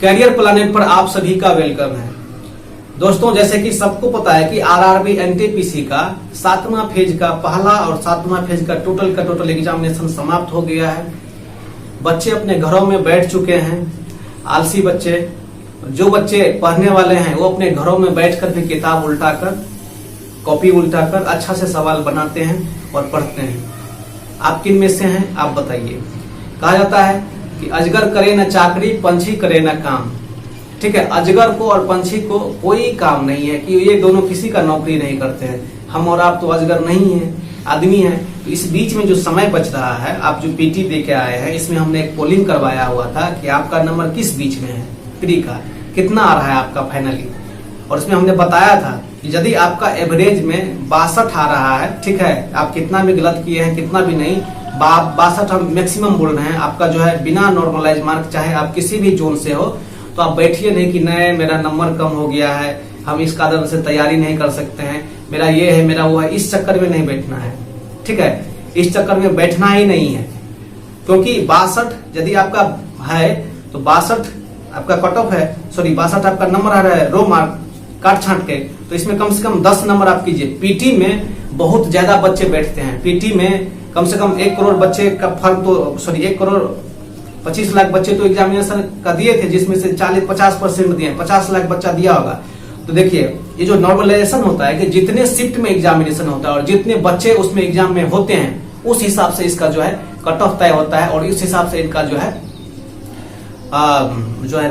Career planet पर आप सभी का वेलकम है। दोस्तों, जैसे कि सबको पता है कि आरआरबी एनटीपीसी का 7वां फेज का पहला और 7वां फेज का टोटल एग्जामिनेशन समाप्त हो गया है। बच्चे अपने घरों में बैठ चुके हैं। आलसी बच्चे, जो बच्चे पढ़ने वाले हैं वो अपने घरों में बैठकर भी किताब उल्टाकर, कॉपी उल्टाकर अच्छा से सवाल बनाते हैं और पढ़ते हैं। आप किन में से हैं, आप बताइए। कहा जाता है कि अजगर करे न चाकरी, पंछी करे न काम। ठीक है, अजगर को और पंछी को कोई काम नहीं है कि ये दोनों किसी का नौकरी नहीं करते हैं। हम और आप तो अजगर नहीं है, आदमी है। तो इस बीच में जो समय बच रहा है, आप जो पीटी दे के आए हैं, इसमें हमने एक पोलिंग करवाया हुआ था कि आपका नंबर किस बीच में है, प्री का कितना आ रहा है आपका फाइनली। और इसमें हमने बताया था कि यदि आपका एवरेज में 62 आ रहा है, ठीक है, आप कितना भी गलत किए हैं, कितना भी नहीं, 62 हम मैक्सिमम बोल रहे हैं आपका जो है, बिना नॉर्मलाइज मार्क, चाहे आप किसी भी जोन से हो, तो आप बैठिए नहीं कि नहीं मेरा नंबर कम हो गया है, हम इस कारण से तैयारी नहीं कर सकते हैं, मेरा ये है, मेरा वो है। इस चक्कर में नहीं बैठना है, ठीक है, इस चक्कर में बैठना ही नहीं है। क्योंकि 62 यदि आपका है तो 62 आपका कट ऑफ है, सॉरी 62 आपका नंबर आ रहा है रो मार्क काट छांट के, तो इसमें कम से कम 10 नंबर आप कीजिए। पीटी में बहुत ज्यादा बच्चे बैठते हैं। पीटी में कम से कम 1 करोड़ बच्चे का फर्क, तो सॉरी 1 करोड़ 25 लाख बच्चे तो एग्जामिनेशन का दिए थे, जिसमें से 40-50% दिए, 50 लाख बच्चा दिया होगा। तो देखिए, ये जो नॉर्मलाइजेशन होता है कि जितने शिफ्ट में एग्जामिनेशन होता है और जितने बच्चे उसमें एग्जाम में होते हैं, उस हिसाब से इसका जो है कट ऑफ तय होता है और इस हिसाब से इनका जो है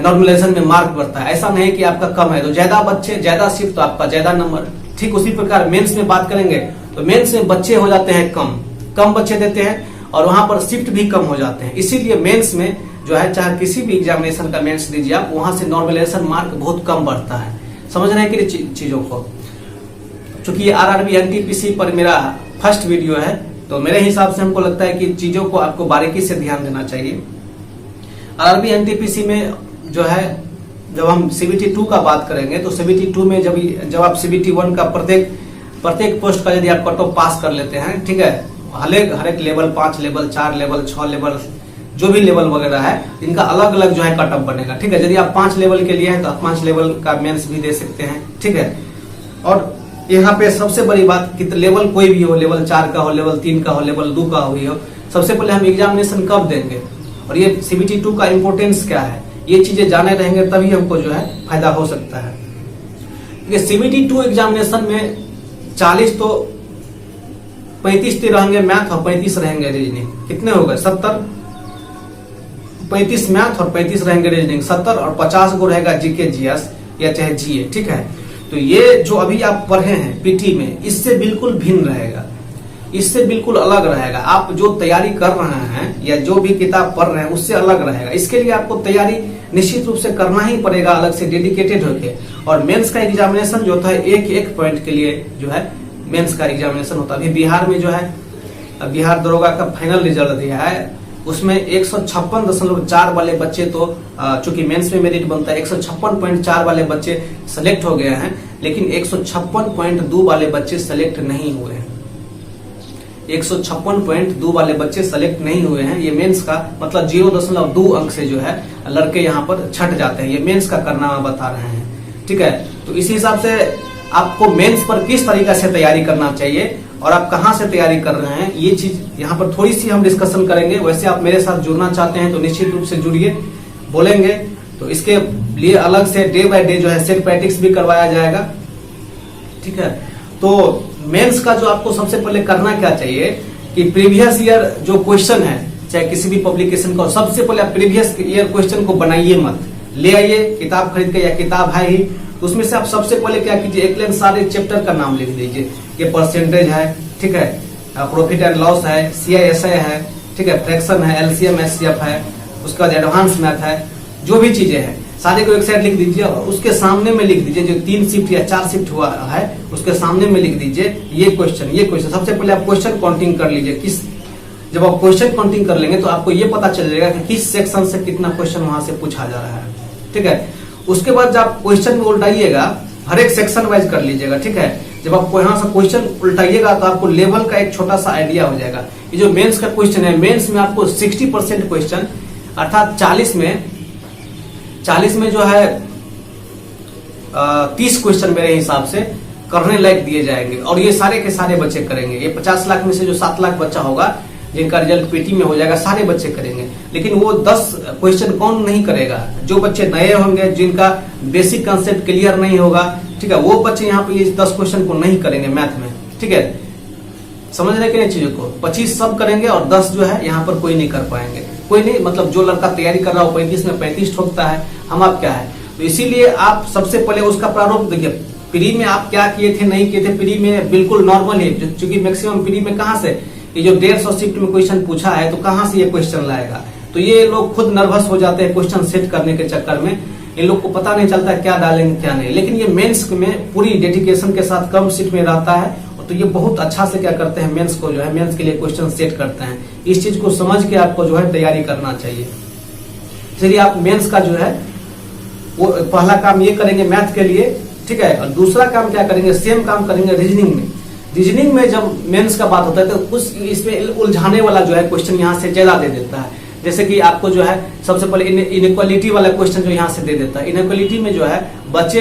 नॉर्मलाइजेशन में मार्क बढ़ता है। ऐसा नहीं कि आपका कम है तो ज्यादा बच्चे ज्यादा शिफ्ट तो आपका ज्यादा नंबर। ठीक उसी प्रकार मेंस में बात करेंगे तो मेंस में बच्चे हो जाते हैं कम बच्चे देते हैं और वहां पर शिफ्ट भी कम हो जाते हैं। इसीलिए मेंस में जो है, चाहे किसी भी एग्जामिनेशन का मेंस दीजिए आप, वहां से नॉर्मलाइजेशन मार्क बहुत कम बढ़ता है। समझ रहे हैं कि चीजों को। चूंकि ये आरआरबी एनटीपीसी पर मेरा फर्स्ट वीडियो है, तो मेरे हिसाब से हमको लगता है कि चीजों को आपको बारीकी से ध्यान देना चाहिए। आरआरबी एनटीपीसी में जो है, जब हम सीबीटी 2 का बात करेंगे तो सीबीटी 2 में जब आप सीबीटी 1 का प्रत्येक पोस्ट का यदि आप कट ऑफ पास कर लेते हैं, ठीक है, हर एक लेवल 5 लेवल 4 लेवल 6 लेवल जो भी लेवल वगैरह है, इनका अलग अलग जो है कट ऑफ बनेगा। ठीक है, यदि आप 5 लेवल के लिए हैं तो आप 5 लेवल का मेंस भी दे सकते हैं। ठीक है, और यहाँ पे सबसे बड़ी बात कि लेवल कोई भी हो, लेवल 4 का हो, लेवल 3 का हो, लेवल 2 का हो, सबसे पहले हम एग्जामिनेशन कब देंगे और ये सीबीटी 2 का इंपोर्टेंस क्या है, ये चीजें जाने रहेंगे तभी हमको जो है फायदा हो सकता है। ये सीबीटी 2 एग्जामिनेशन में 40 तो 35 रहेंगे मैथ और 35 रहेंगे रीजनिंग। कितने हो गए? 70। 35 मैथ और 35 रहेंगे रीजनिंग, 70 और 50 को रहेगा जीके जीएस या चाहे जीए। ठीक है, तो ये जो अभी आप पढ़े हैं पीटी में, इससे बिल्कुल भिन्न रहेगा, इससे बिल्कुल अलग रहेगा। आप जो तैयारी कर रहे हैं या जो भी किताब पढ़ रहे हैं उससे अलग रहेगा। इसके लिए आपको तैयारी निश्चित रूप से करना ही पड़ेगा, अलग से डेडिकेटेड होके। और मेंस का एग्जामिनेशन जो होता है, एक पॉइंट के लिए जो है मेंस का एग्जामिनेशन होता है। अभी बिहार में जो है, बिहार दरोगा का फाइनल रिजल्ट दिया है, उसमें 156.4 वाले बच्चे तो चूंकि मेंस में मेरिट बनता है, 156.4 वाले बच्चे सेलेक्ट हो गए हैं, लेकिन 156.2 वाले बच्चे सेलेक्ट नहीं हुए हैं। 156.2 वाले बच्चे सेलेक्ट नहीं हुए हैं। ये मेंस का मतलब 0.2 अंक से जो है लड़के यहाँ पर छट जाते हैं। ये मेंस का कारनामा बता रहे हैं। ठीक है, तो इसी हिसाब से आपको मेंस पर किस तरीके से तैयारी करना चाहिए और आप कहां से तैयारी कर रहे हैं, ये चीज यहाँ पर थोड़ी सी हम डिस्कशन करेंगे। वैसे आप मेरे साथ जुड़ना चाहते हैं तो निश्चित रूप से जुड़िए, बोलेंगे तो इसके लिए अलग से डे बाय डे जो है सेट प्रैक्टिस भी करवाया जाएगा। ठीक है, तो मेंस का जो आपको सबसे पहले करना क्या चाहिए कि प्रीवियस ईयर जो क्वेश्चन है, चाहे किसी भी पब्लिकेशन का, सबसे पहले आप प्रीवियस ईयर क्वेश्चन को बनाइए मत, ले आइए किताब खरीद के, या किताब है ही तो उसमें से आप सबसे पहले क्या कीजिए, एक लाइन सारे चैप्टर का नाम लिख दीजिए। ये परसेंटेज है, ठीक है, प्रॉफिट एंड लॉस है, सीआईएसआई है, ठीक है, फ्रैक्शन है, एलसीएम एचसीएफ है, उसके बाद एडवांस मैथ है, जो भी चीजें हैं सारे को एक साइड लिख दीजिए और उसके सामने में लिख दीजिए जो 3 शिफ्ट या 4 शिफ्ट हुआ है उसके सामने में लिख दीजिए ये क्वेश्चन। सबसे पहले आप क्वेश्चन काउंटिंग कर लीजिए। जब आप क्वेश्चन काउंटिंग कर लेंगे तो आपको ये पता चल जाएगा कि किस सेक्शन से कितना क्वेश्चन वहां से पूछा जा रहा है। ठीक है, उसके बाद जब आप क्वेश्चन में उल्टाइएगा, हर एक सेक्शन वाइज कर लीजिएगा। ठीक है, जब आपको यहाँ से क्वेश्चन उल्टाइएगा तो आपको लेवल का एक छोटा सा आइडिया हो जाएगा। ये जो मेंस का क्वेश्चन है, मेंस में आपको 60% क्वेश्चन अर्थात 40 में जो है 30 क्वेश्चन मेरे हिसाब से करने लायक दिए जाएंगे और ये सारे के सारे बच्चे करेंगे। ये 50 लाख में से जो 7 लाख बच्चा होगा जिनका रिजल्ट पीटी में हो जाएगा, सारे बच्चे करेंगे। लेकिन वो 10 क्वेश्चन कौन नहीं करेगा? जो बच्चे नए होंगे, जिनका बेसिक कंसेप्ट क्लियर नहीं होगा, ठीक है, वो बच्चे यहाँ पे ये 10 क्वेश्चन को नहीं करेंगे मैथ में। ठीक है, समझ रहे कि चीजों को? 25 सब करेंगे और 10 जो है यहाँ पर कोई नहीं कर पाएंगे। कोई नहीं, मतलब जो लड़का तैयारी कर रहा हो 35 में 35 ठोकता है, हम आप क्या है। तो इसीलिए आप सबसे पहले उसका प्रारूप देखिए। प्री में आप क्या किए थे, नहीं किए थे, प्री में बिल्कुल नॉर्मल है, चूंकि मैक्सिमम प्री में कहाँ से ये जो 150 शिफ्ट में क्वेश्चन पूछा है, तो कहाँ से ये क्वेश्चन लाएगा। तो ये लोग खुद नर्वस हो जाते हैं क्वेश्चन सेट करने के चक्कर में। इन लोग को पता नहीं चलता क्या डालेंगे क्या नहीं। लेकिन ये मेंस में पूरी डेडिकेशन के साथ कम सीट में रहता है, तो ये बहुत अच्छा से क्या करते हैं, मेंस को जो है मेंस के लिए क्वेश्चन सेट करते हैं। इस चीज को समझ के आपको जो है तैयारी करना चाहिए। चलिए, आप मेंस का जो है वो पहला काम ये करेंगे मैथ के लिए, ठीक है। और दूसरा काम क्या करेंगे, सेम काम करेंगे रीजनिंग में। रीजनिंग में जब मेंस का बात होता है तो कुछ इसमें उलझाने वाला जो है क्वेश्चन यहाँ से ज्यादा दे देता है। जैसे कि आपको जो है सबसे पहले इनइक्वालिटी वाला क्वेश्चन जो यहाँ से दे देता है। इनइक्वालिटी में जो है बच्चे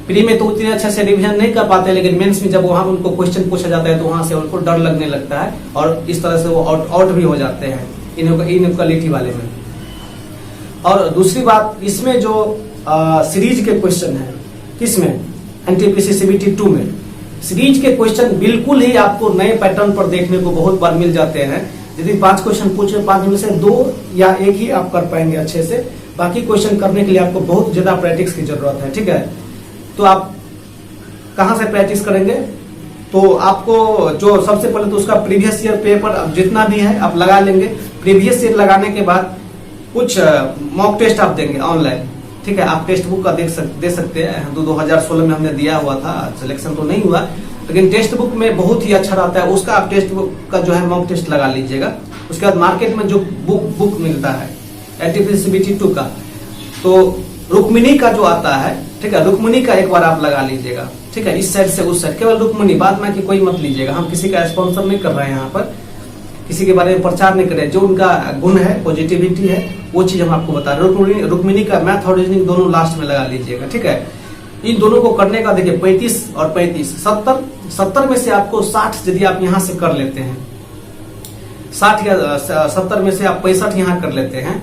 प्री में तो उतने अच्छे से रिवीजन नहीं कर पाते, लेकिन मेंस में जब वहां उनको क्वेश्चन पूछा जाता है तो वहां से उनको डर लगने लगता है और इस तरह से वो आउट भी हो जाते हैं इनइक्वालिटी वाले में। और दूसरी बात, इसमें जो सीरीज के क्वेश्चन है, किसमें, एनटीपीसी सीबीटी 2 में सीरीज के क्वेश्चन बिल्कुल ही आपको नए पैटर्न पर देखने को बहुत बार मिल जाते हैं। यदि 5 क्वेश्चन पूछे, 5 में से 2 या 1 ही आप कर पाएंगे अच्छे से। बाकी क्वेश्चन करने के लिए आपको बहुत ज्यादा प्रैक्टिस की जरूरत है, ठीक है। तो आप कहां से प्रैक्टिस करेंगे, तो आपको जो सबसे पहले तो उसका प्रीवियस ईयर पेपर जितना भी है आप लगा लेंगे। प्रीवियस ईयर लगाने के बाद कुछ मॉक टेस्ट आप देंगे ऑनलाइन, ठीक है। आप टेक्स्ट बुक का दे सकते हैं। 2016 में हमने दिया हुआ था, सिलेक्शन तो नहीं हुआ, लेकिन टेक्स्ट बुक में बहुत ही अच्छा रहता है उसका। आप टेक्स्ट बुक का जो है मॉक टेस्ट लगा लीजिएगा। उसके बाद मार्केट में जो बुक मिलता है एनटीपीसी सीबीटी 2 का, तो रुक्मिणी का जो आता है, ठीक है, रुक्मिणी का एक बार आप लगा लीजिएगा, ठीक है। इस साइड से उस साइड केवल रुक्मिणी, बाद में कि कोई मत लीजिएगा। हम किसी का स्पॉन्सर नहीं कर रहे हैं यहाँ पर, किसी के बारे में प्रचार नहीं कर रहे। जो उनका गुण है, पॉजिटिविटी है, वो चीज हम आपको बता रहे हैं। रुक्मिणी का मैथ और रीजनिंग दोनों लास्ट में लगा लीजिएगा, ठीक है। इन दोनों को करने का देखिए 35 और 35 70 में से आपको 60 यदि आप यहाँ से कर लेते हैं, 60 या 70 में से आप 65 यहाँ कर लेते हैं,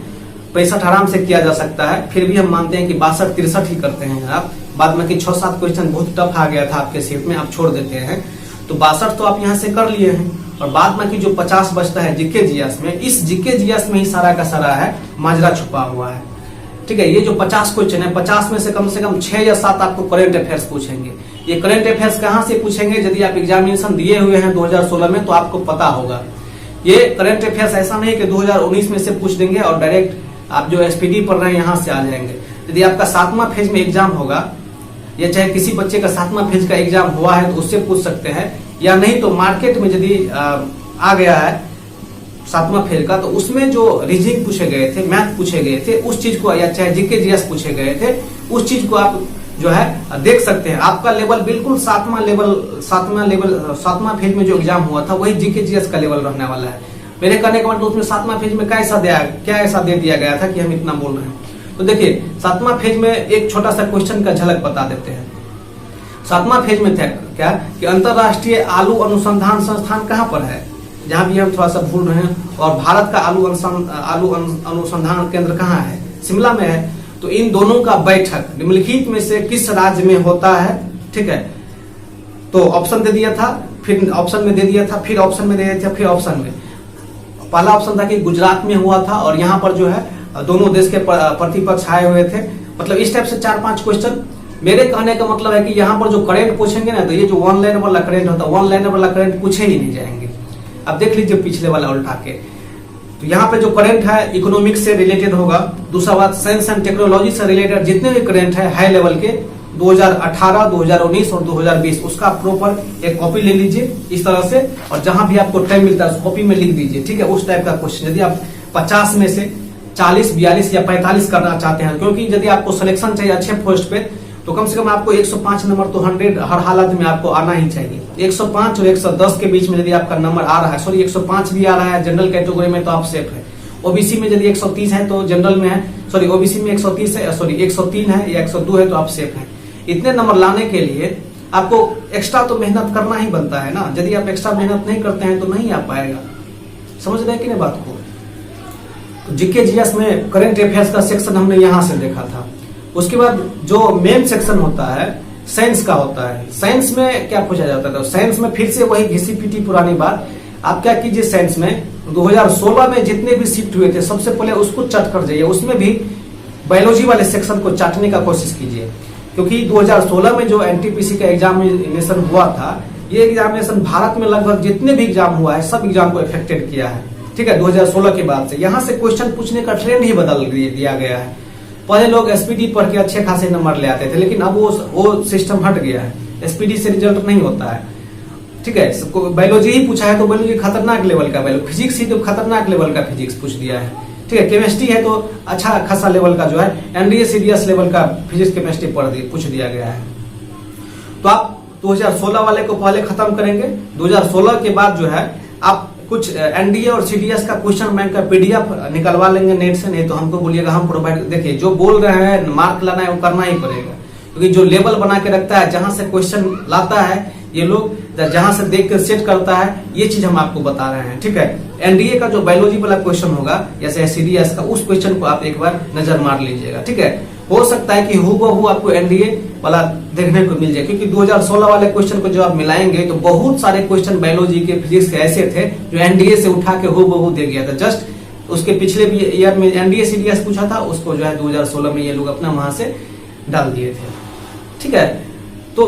65 आराम से किया जा सकता है। फिर भी हम मानते हैं कि 62 63 ही करते हैं आप। बाद में कि 6-7 क्वेश्चन बहुत टफ आ गया था आपके सीट में, आप छोड़ देते हैं, तो 62 तो आप यहाँ से कर लिए हैं। और बाद में कि जो 50 बचता है जीके जीएस में, इस जीके जीएस में ही सारा का सारा है माजरा छुपा हुआ है, ठीक है। ये जो 50 क्वेश्चन है, 50 में से कम 6 या 7 आपको करंट अफेयर्स पूछेंगे। ये करंट अफेयर्स कहाँ से पूछेंगे, यदि आप एग्जामिनेशन दिए हुए हैं 2016 में तो आपको पता होगा। ये करंट अफेयर्स ऐसा नहीं कि 2019 में से पूछ देंगे और डायरेक्ट आप जो एसपीडी पढ़ रहे हैं यहाँ से आ जाएंगे। यदि आपका 7वां फेज में एग्जाम होगा, या चाहे किसी बच्चे का 7वां फेज का एग्जाम हुआ है तो उससे पूछ सकते हैं, या नहीं तो मार्केट में यदि आ गया है 7वां फेज का, तो उसमें जो रीजनिंग पूछे गए थे, मैथ पूछे गए थे, उस चीज को, या चाहे जीके जीएस पूछे गए थे, उस चीज को आप जो है देख सकते हैं। आपका लेवल बिल्कुल 7वां फेज में जो एग्जाम हुआ था वही जीके जीएस का लेवल रहने वाला है। मेरे कहने का मतलब उसमें 7वां फेज में क्या ऐसा दे दिया गया था कि हम इतना बोल रहे हैं। तो देखिए 7वां फेज में एक छोटा सा क्वेश्चन का झलक बता देते हैं। 7वां फेज में था क्या कि अंतरराष्ट्रीय आलू अनुसंधान संस्थान कहाँ पर है, जहां भी हम थोड़ा सा भूल रहे हैं, और भारत का आलू अनुसंधान केंद्र कहाँ है, शिमला में है। तो इन दोनों का बैठक निम्नलिखित में से किस राज्य में होता है, ठीक है। तो ऑप्शन दे दिया था, फिर ऑप्शन में दे दिया था, फिर ऑप्शन में दे दिया था, फिर ऑप्शन में। पहला ऑप्शन था कि गुजरात में हुआ था, और यहाँ पर जो है दोनों देश के प्रतिपक्ष आए हुए थे। मतलब इस टाइप से 4-5 क्वेश्चन। मेरे कहने का मतलब है कि यहाँ पर जो करंट पूछेंगे ना, तो ये जो 1 लाइन वाला करंट होता है, 1 लाइन वाला करंट पूछे ही नहीं जाएंगे। अब देख लीजिए पिछले वाला उल्टा के, तो यहाँ पे जो करंट है इकोनॉमिक्स से रिलेटेड होगा। दूसरा बात, साइंस एंड टेक्नोलॉजी से रिलेटेड जितने भी करंट है हाई लेवल के 2018, 2019 और 2020, उसका प्रॉपर एक कॉपी ले लीजिए इस तरह से, और जहां भी आपको टाइम मिलता है उस कॉपी में लिख दीजिए, ठीक है। उस टाइप का क्वेश्चन यदि आप 50 में से 40, 42 या 45 करना चाहते हैं, क्योंकि यदि आपको सिलेक्शन चाहिए अच्छे पोस्ट पे, तो कम से कम आपको 105 नंबर तो 100 हर हालत में आपको आना ही चाहिए। 105 और 110 के बीच में यदि आपका नंबर आ रहा है, सॉरी 105 भी आ रहा है जनरल कैटेगरी में, तो आप सेफ है। ओबीसी में यदि 130 है तो जनरल में है, सॉरी ओबीसी में 130 है, सॉरी 103 है या 102 है तो आप सेफ हैं। इतने नंबर लाने के लिए आपको एक्स्ट्रा तो मेहनत करना ही बनता है ना। यदि आप एक्स्ट्रा मेहनत नहीं करते हैं तो नहीं आ पाएगा। समझ रहे हैं कि नहीं बात को। तो जीके जीएस में करंट अफेयर्स का सेक्शन हमने यहां से देखा था। उसके बाद जो मेन सेक्शन होता है साइंस का होता है। साइंस में क्या पूछा जाता था, साइंस में फिर से वही घिसी पीटी पुरानी बात। आप क्या कीजिए, साइंस में 2016 में जितने भी शिफ्ट हुए थे सबसे पहले उसको चट कर जाइए। उसमें भी बायोलॉजी वाले सेक्शन को चाटने का कोशिश कीजिए, क्योंकि 2016 में जो एनटीपीसी का एग्जामिनेशन हुआ था, ये एग्जामिनेशन भारत में लगभग जितने भी एग्जाम हुआ है सब एग्जाम को इफेक्टेड किया है। ठीक है, 2016 के बाद से यहाँ से क्वेश्चन पूछने का ट्रेंड ही बदल दिया गया है। पहले लोग एसपीडी पढ़ के अच्छे खासे नंबर ले आते थे, लेकिन अब वो सिस्टम हट गया है। एसपीडी से रिजल्ट नहीं होता है। ठीक है, बायोलॉजी ही पूछा है तो बायोलॉजी खतरनाक लेवल का बायोलॉजी, फिजिक्स ही तो खतरनाक लेवल का फिजिक्स पूछ दिया है। ठीक है, केमिस्ट्री है तो अच्छा खासा लेवल का जो है एनडीए सीडीएस लेवल का फिजिक्स केमिस्ट्री पूछ दिया गया है। तो आप 2016 वाले को पहले खत्म करेंगे। 2016 के बाद जो है आप कुछ एनडीए और सीडीएस का क्वेश्चन बैंक का पीडीएफ निकलवा लेंगे नेट से। नहीं तो हमको बोलिएगा, हम प्रोवाइड, देखिए जो बोल रहे हैं मार्क लाना है वो करना ही पड़ेगा, क्योंकि जो लेवल बना के रखता है, जहां से क्वेश्चन लाता है ये लोग, जहां से देख कर सेट करता है, ये चीज हम आपको बता रहे हैं। ठीक है, एनडीए का जो बायोलॉजी वाला क्वेश्चन होगा जैसे सीडीएस का, उस क्वेश्चन को आप एक बार नजर मार लीजिएगा। ठीक है, हो सकता है कि हूबहू आपको एनडीए वाला देखने को मिल जाए, क्योंकि 2016 वाले क्वेश्चन को जो आप मिलाएंगे तो बहुत सारे क्वेश्चन बायोलॉजी के फिजिक्स के ऐसे थे जो एनडीए से उठा के हूबहू दे गया था। जस्ट उसके पिछले भी ईयर में एनडीए सीडीएस पूछा था, उसको जो है 2016 में ये लोग अपना वहां से डाल दिए थे। ठीक है, तो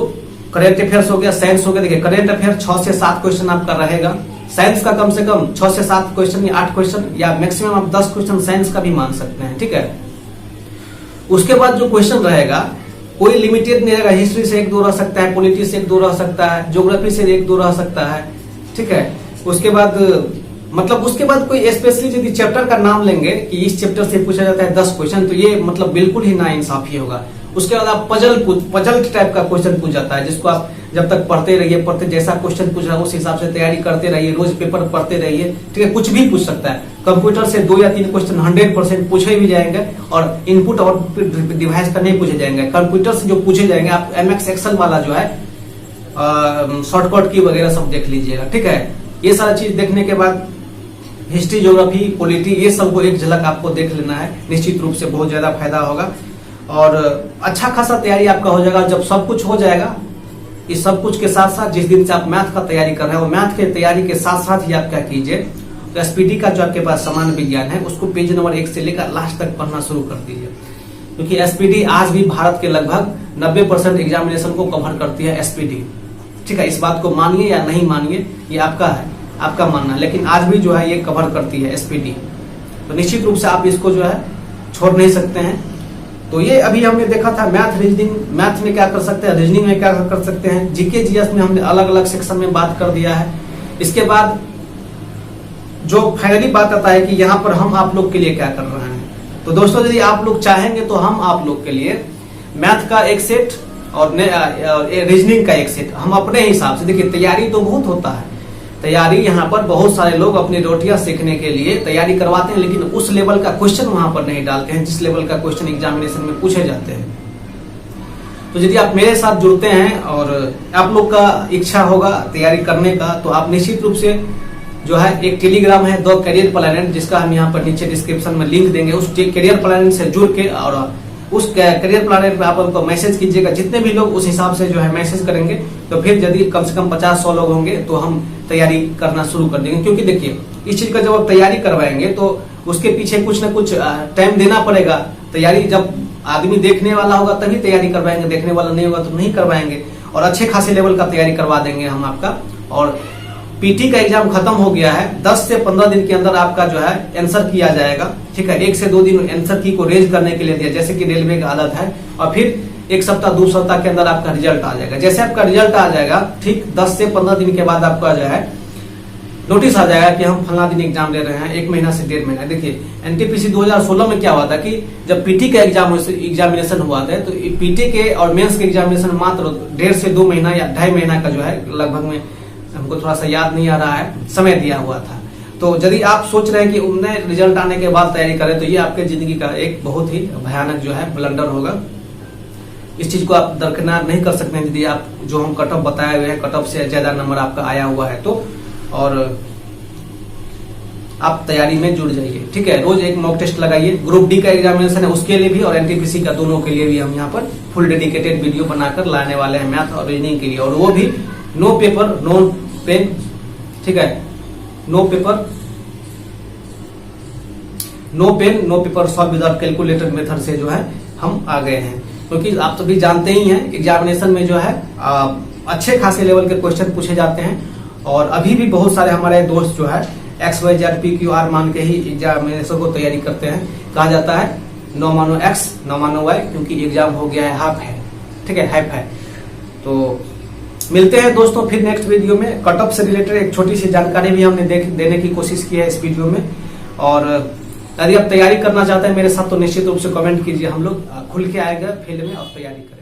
करेंट अफेयर्स हो गया, साइंस हो गया। देखिए करेंट अफेयर 6 से 7 क्वेश्चन आपका रहेगा। साइंस का कम से कम 6 से 7 क्वेश्चन या 8 क्वेश्चन या मैक्सिमम आप 10 क्वेश्चन साइंस का भी मान सकते हैं। ठीक है, उसके बाद जो क्वेश्चन रहेगा कोई लिमिटेड नहीं रहेगा। हिस्ट्री से 1-2 रह सकता है, पॉलिटी से 1-2 रह सकता है, ज्योग्राफी से 1-2 रह सकता है। ठीक है, उसके बाद मतलब उसके बाद कोई स्पेशली यदि चैप्टर का नाम लेंगे कि इस चैप्टर से पूछा जाता है 10 क्वेश्चन, तो ये मतलब बिल्कुल ही नाइंसाफी होगा। उसके बाद आप पजल टाइप का क्वेश्चन पूछ जाता है, जिसको आप जब तक पढ़ते रहिए, जैसा क्वेश्चन पूछ रहा है उस हिसाब से तैयारी करते रहिए, रोज पेपर पढ़ते रहिए। ठीक है, कुछ भी पूछ सकता है। कंप्यूटर से 2 या 3 क्वेश्चन 100% पूछे भी जाएंगे और इनपुट आउटपुट डिवाइस का नहीं पूछे जाएंगे। कंप्यूटर से जो पूछे जाएंगे, आप एमएक्स एक्सेल वाला जो है शॉर्टकट की वगैरह सब देख लीजिएगा। ठीक है, ये सारा चीज देखने के बाद हिस्ट्री, ज्योग्राफी, पॉलिटी, ये सब को एक झलक आपको देख लेना है। निश्चित रूप से बहुत ज्यादा फायदा होगा और अच्छा खासा तैयारी आपका हो जाएगा। जब सब कुछ हो जाएगा, इस सब कुछ के साथ साथ जिस दिन से आप मैथ का तैयारी कर रहे हैं, वो मैथ के तैयारी के साथ साथ ही आप क्या कीजिए, तो एसपीडी का जो आपके पास सामान्य विज्ञान है उसको पेज नंबर 1 से लेकर लास्ट तक पढ़ना शुरू कर दीजिए, क्योंकि एसपीडी आज भी भारत के लगभग 90% एग्जामिनेशन को कवर करती है एसपीडी। ठीक है, इस बात को मानिए या नहीं मानिए, ये आपका है, आपका मानना, लेकिन आज भी जो है ये कवर करती है एसपीडी। तो निश्चित रूप से आप इसको जो है छोड़ नहीं सकते हैं। तो ये अभी हमने देखा था मैथ, रीजनिंग, मैथ में क्या कर सकते हैं, रीजनिंग में क्या कर सकते हैं, जीके जीएस में हमने अलग अलग सेक्शन में बात कर दिया है। इसके बाद जो फाइनली बात आता है कि यहाँ पर हम आप लोग के लिए क्या कर रहे हैं। तो दोस्तों यदि आप लोग चाहेंगे तो हम आप लोग के लिए मैथ का एक सेट और रीजनिंग का एक सेट हम अपने हिसाब से, देखिए तैयारी तो बहुत होता है, तैयारी यहाँ पर बहुत सारे लोग अपनी रोटियां सीखने के लिए तैयारी करवाते हैं, लेकिन उस लेवल का क्वेश्चन वहां पर नहीं डालते हैं जिस लेवल का क्वेश्चन एग्जामिनेशन में पूछे जाते हैं। तो यदि आप मेरे साथ जुड़ते हैं और आप लोग का इच्छा होगा तैयारी करने का, तो आप निश्चित रूप से जो है एक टेलीग्राम है द करियर प्लानट, जिसका हम यहाँ पर नीचे डिस्क्रिप्शन में लिंक देंगे। उस करियर प्लानट से जुड़ के और उस करियर प्लानट पे आप उनको मैसेज कीजिएगा। जितने भी लोग उस हिसाब से जो है मैसेज करेंगे, तो फिर यदि कम से कम 50-100 लोग होंगे तो हम तैयारी करना शुरू कर देंगे। क्योंकि देखिए इस चीज का जब आप तैयारी करवाएंगे तो उसके पीछे कुछ ना कुछ टाइम देना पड़ेगा। तैयारी जब आदमी देखने वाला होगा तभी तैयारी करवाएंगे, देखने वाला नहीं होगा तो नहीं करवाएंगे। और अच्छे खासे लेवल का तैयारी करवा देंगे हम आपका। और पीटी का एग्जाम खत्म हो गया है, 10 से 15 दिन के अंदर आपका जो है आंसर किया जाएगा। ठीक है, 1 से 2 दिन आंसर की को रेज करने के लिए दिया, जैसे कि रेलवे का आदत है। और फिर 1 सप्ताह 2 सप्ताह के अंदर आपका रिजल्ट आ जाएगा। जैसे आपका रिजल्ट आ जाएगा, ठीक 10 से 15 दिन के बाद आपका जो है नोटिस आ जाएगा कि हम फला दिन एग्जाम ले रहे हैं, 1 महीना से 1.5 महीना। देखिए एनटीपीसी 2016 में क्या हुआ था कि जब पीटी का एग्जामिनेशन हुआ था, तो पीटी के और मेंस के एग्जामिनेशन मात्र 1.5 से 2 महीना या 2.5 महीना का जो है लगभग में, हमको थोड़ा सा याद नहीं आ रहा है, समय दिया हुआ था। तो यदि आप सोच रहे हैं कि उन्हें रिजल्ट आने के बाद तैयारी करें, तो ये आपके जिंदगी का एक बहुत ही भयानक जो है ब्लंडर होगा। इस चीज को आप दरकिनार नहीं कर सकते हैं यदि आप जो हम कट ऑफ बताए हुए हैं, कट ऑफ से ज्यादा नंबर आपका आया हुआ है तो, और आप तैयारी में जुड़ जाइए। ठीक है, रोज एक मॉक टेस्ट लगाइए। ग्रुप डी का एग्जामिनेशन है उसके लिए भी और एनटीपीसी का, दोनों के लिए भी हम यहाँ पर फुल डेडिकेटेड वीडियो बनाकर लाने वाले हैं मैथ और रीजनिंग के लिए, और वो भी नो पेपर नो पेन। ठीक है, no paper no pen no paper solve without calculator method से जो है हम आ गए हैं, क्योंकि आप सभी जानते ही हैं एग्जामिनेशन में जो है अच्छे खासे लेवल के क्वेश्चन पूछे जाते हैं। और अभी भी बहुत सारे हमारे दोस्त जो है XYZ मान के ही एग्जामिनेशन को तैयारी करते हैं। कहा जाता है 9 मानो X 9 मानो Y, क्योंकि एग्जाम हो गया है हाफ है। ठीक है, हाफ है। तो मिलते हैं दोस्तों फिर नेक्स्ट वीडियो में। कट ऑफ से रिलेटेड एक छोटी सी जानकारी भी हमने देने की कोशिश की है इस वीडियो में। और यदि आप तैयारी करना चाहते हैं मेरे साथ तो निश्चित रूप से कमेंट कीजिए, हम लोग खुल के आएगा फील्ड में और तैयारी करें।